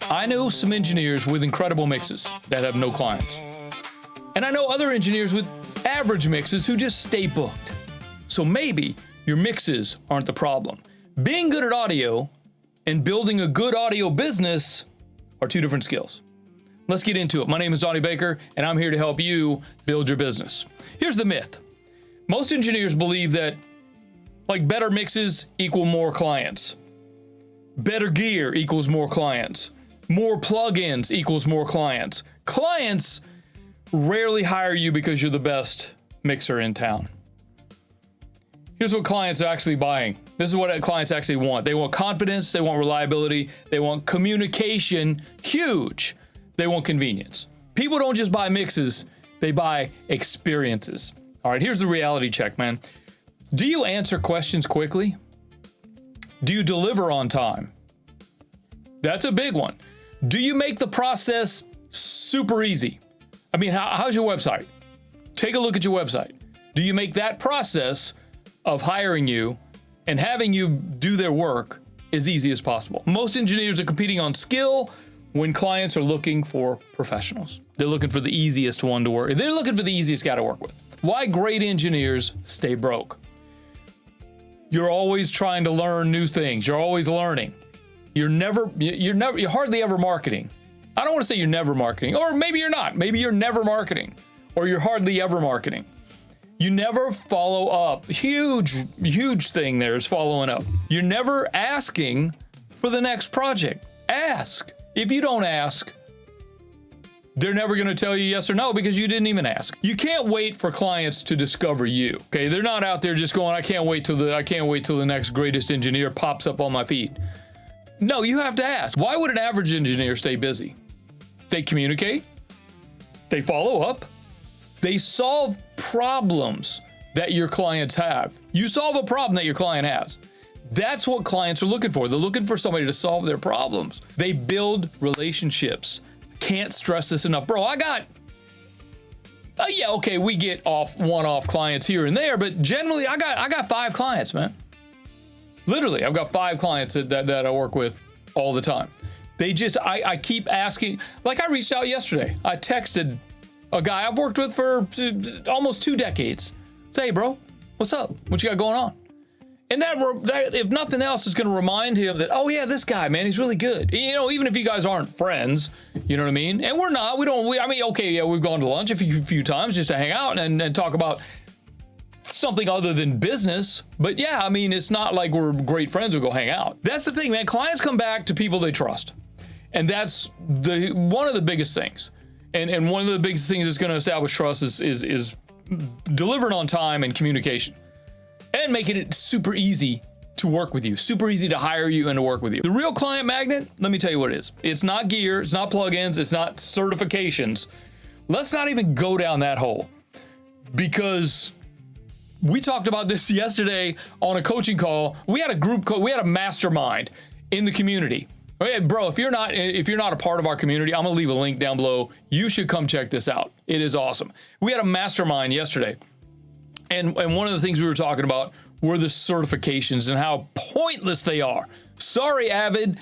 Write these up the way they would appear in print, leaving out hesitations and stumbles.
I know some engineers with incredible mixes that have no clients. And I know other engineers with average mixes who just stay booked. So maybe your mixes aren't the problem. Being good at audio and building a good audio business are two different skills. Let's get into it. My name is Donnie Baker, and I'm here to help you build your business. Here's the myth. Most engineers believe that better mixes equal more clients. Better gear equals more clients. More plugins equals more clients. Clients rarely hire you because you're the best mixer in town. Here's what clients are actually buying. This is what clients actually want. They want confidence, they want reliability, they want communication, huge. They want convenience. People don't just buy mixes, they buy experiences. All right, here's the reality check, man. Do you answer questions quickly? Do you deliver on time? That's a big one. Do you make the process super easy? I mean, how's your website? Take a look at your website. Do you make that process of hiring you and having you do their work as easy as possible? Most engineers are competing on skill when clients are looking for professionals. They're looking for the easiest one to work. They're looking for the easiest guy to work with. Why great engineers stay broke? You're always trying to learn new things. You're always learning. You're hardly ever marketing. I don't want to say you're never marketing, or maybe you're not. Maybe you're never marketing, or you're hardly ever marketing. You never follow up. Huge thing there is following up. You're never asking for the next project. Ask. If you don't ask, they're never going to tell you yes or no because you didn't even ask. You can't wait for clients to discover you. Okay, they're not out there just going, I can't wait till the next greatest engineer pops up on my feed. No, you have to ask. Why would an average engineer stay busy? They communicate. They follow up. They solve problems that your clients have. You solve a problem that your client has. That's what clients are looking for. They're looking for somebody to solve their problems. They build relationships. Can't stress this enough. Bro, we get one-off clients here and there, but generally I got 5 clients, man. Literally, I've got 5 clients that I work with all the time. I keep asking, I reached out yesterday. I texted a guy I've worked with for almost 2 decades. Say, hey, bro, what's up? What you got going on? And that, if nothing else, is going to remind him that, oh yeah, this guy, man, he's really good. Even if you guys aren't friends, you know what I mean? And we're not, we've gone to lunch a few times just to hang out and talk about something other than business. But yeah, it's not like we're great friends who go hang out. That's the thing, man. Clients come back to people they trust. And that's one of the biggest things. And one of the biggest things that's going to establish trust is delivering on time and communication. And making it super easy to work with you, super easy to hire you and to work with you. The real client magnet, let me tell you what it is. It's not gear, it's not plugins, it's not certifications. Let's not even go down that hole, because we talked about this yesterday on a coaching call. We had a mastermind in the community. Okay, bro, if you're not a part of our community, I'm gonna leave a link down below. You should come check this out. It is awesome. We had a mastermind yesterday. And one of the things we were talking about were the certifications and how pointless they are. Sorry, Avid.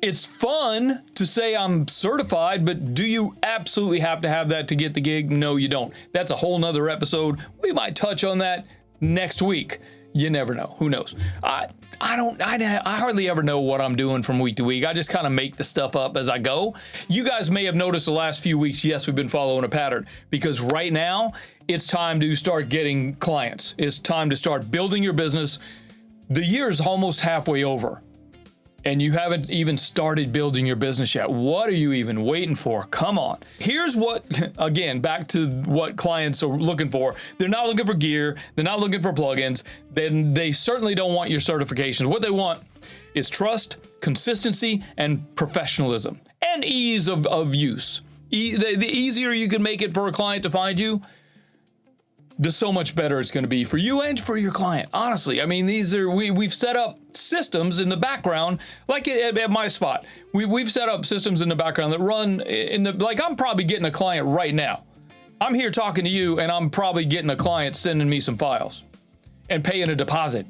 It's fun to say I'm certified, but do you absolutely have to have that to get the gig? No, you don't. That's a whole nother episode. We might touch on that next week. You never know. Who knows? I hardly ever know what I'm doing from week to week. I just kind of make the stuff up as I go. You guys may have noticed the last few weeks, yes, we've been following a pattern, because right now it's time to start getting clients. It's time to start building your business. The year is almost halfway over, and you haven't even started building your business yet. What are you even waiting for? Come on. Here's what, again, back to what clients are looking for. They're not looking for gear. They're not looking for plugins. Then they certainly don't want your certifications. What they want is trust, consistency, and professionalism, and ease of use. The easier you can make it for a client to find you, the so much better it's going to be for you and for your client. Honestly, we've set up systems in the background, like at my spot. We've set up systems in the background that run I'm probably getting a client right now. I'm here talking to you, and I'm probably getting a client sending me some files and paying a deposit.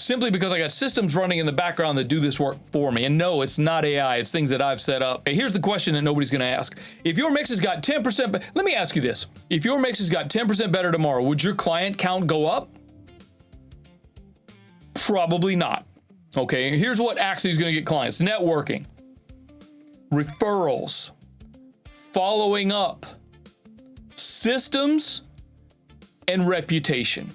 simply because I got systems running in the background that do this work for me. And no, it's not AI. It's things that I've set up. Hey, here's the question that nobody's going to ask. If your mix has got 10%, let me ask you this. If your mix has got 10% better tomorrow, would your client count go up? Probably not. Okay, here's what actually is going to get clients: networking, referrals, following up, systems, and reputation.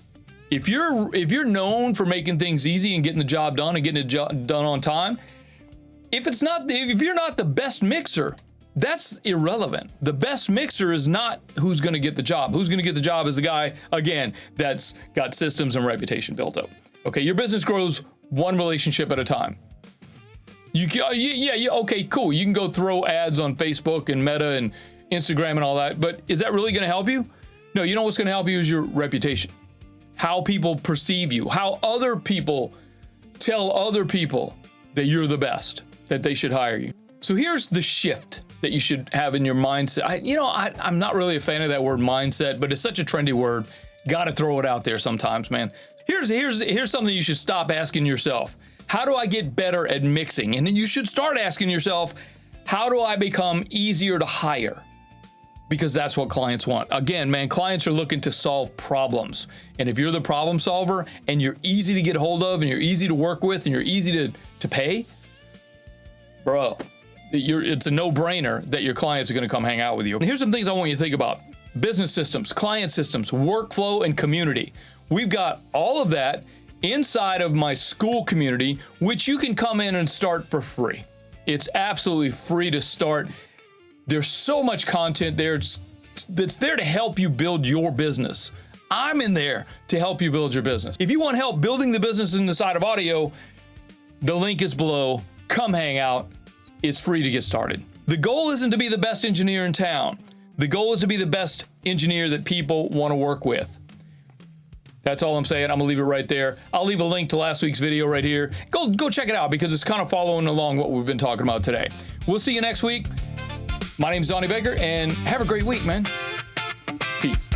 If you're known for making things easy and getting the job done and getting it done on time, if you're not the best mixer, that's irrelevant. The best mixer is not who's going to get the job. Who's going to get the job is the guy, again, that's got systems and reputation built up. Okay, your business grows one relationship at a time. Okay, cool. You can go throw ads on Facebook and Meta and Instagram and all that, but is that really going to help you? No, you know what's going to help you is your reputation. How people perceive you, how other people tell other people that you're the best, that they should hire you. So here's the shift that you should have in your mindset. I'm not really a fan of that word mindset, but it's such a trendy word. Got to throw it out there sometimes, man. Here's something you should stop asking yourself. How do I get better at mixing? And then you should start asking yourself, how do I become easier to hire? Because that's what clients want. Again, man, clients are looking to solve problems. And if you're the problem solver and you're easy to get a hold of and you're easy to work with and you're easy to pay, bro, it's a no-brainer that your clients are going to come hang out with you. And here's some things I want you to think about: business systems, client systems, workflow, and community. We've got all of that inside of my school community, which you can come in and start for free. It's absolutely free to start. There's so much content there that's there to help you build your business. I'm in there to help you build your business. If you want help building the business in the side of audio, the link is below. Come hang out. It's free to get started. The goal isn't to be the best engineer in town. The goal is to be the best engineer that people want to work with. That's all I'm saying. I'm gonna leave it right there. I'll leave a link to last week's video right here. Go check it out because it's kind of following along what we've been talking about today. We'll see you next week. My name's Donnie Baker, and have a great week, man. Peace.